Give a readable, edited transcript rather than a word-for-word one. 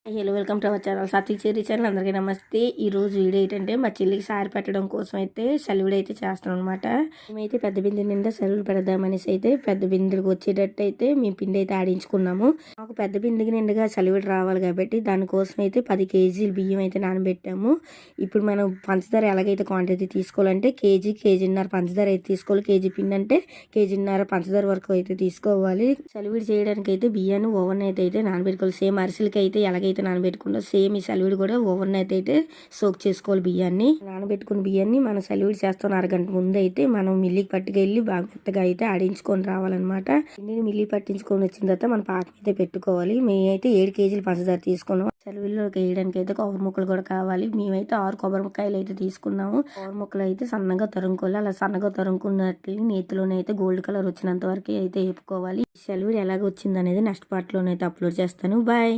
Hello welcome to our channel Satvik Cherry channel. అందరికీ నమస్తే. ఈ రోజు వీడియో ఏంటంటే మా చెల్లికి సారి పెట్టడం కోసం అయితే సలివిడి అయితే చేస్తాం అనమాట. మేమైతే పెద్ద బిందె నిండా సలివిడి పెడదామనేసి అయితే పెద్ద బిందెకి వచ్చేటట్టు అయితే మేము పిండి అయితే ఆడించుకున్నాము. మాకు పెద్ద బిందెకి నిండుగా సలివిడి రావాలి కాబట్టి దానికోసం అయితే 10 కేజీలు బియ్యం అయితే నానబెట్టాము. ఇప్పుడు మనం పంచదార ఎలాగైతే క్వాంటిటీ తీసుకోవాలంటే కేజీన్నర పంచదార అయితే తీసుకోవాలి. కేజీ పిండి అంటే కేజీన్నర పంచదార వరకు అయితే తీసుకోవాలి. సలివిడి చేయడానికి అయితే బియ్యాన్ని ఓవెన్ అయితే నానబెట్టుకోవాలి. సేమ్ అరిసెలకి అయితే ఎలాగైతే నానబెట్టుకుంటా సేమ్ ఈ సలివిడి కూడా ఓవెన్ అయితే సోక్ చేసుకోవాలి. బియ్యాన్ని నానబెట్టుకున్న బియ్యాన్ని మనం సలివిడి చేస్తాం అరగంట ముందు అయితే మనం మిల్లికి పట్టుకెళ్ళి బాగా మెత్తగా అయితే ఆడించుకొని రావాలన్నమాట. పిండిని మిల్లి పట్టించుకొని వచ్చిన తర్వాత మనం పాకం అయితే పెట్టుకోవాలి. మేమైతే 7 కేజీలు పంచదార తీసుకున్నాం. సలివిడిలోకి వేయడానికి అయితే కొబ్బరి ముక్కలు కూడా కావాలి. మేమైతే 6 కొబ్బరి ముక్కలు అయితే తీసుకున్నాము. కొబ్బరి ముక్కలు అయితే సన్నగా తరుముకోవాలి. అలా సన్నగా తరుముకున్నట్లు నేతిలోనే అయితే గోల్డ్ కలర్ వచ్చినంత వరకు అయితే వేపుకోవాలి. సలివిడి ఎలాగ వచ్చింది అనేది నెక్స్ట్ పార్ట్ లోనైతే అప్లోడ్ చేస్తాను. బాయ్.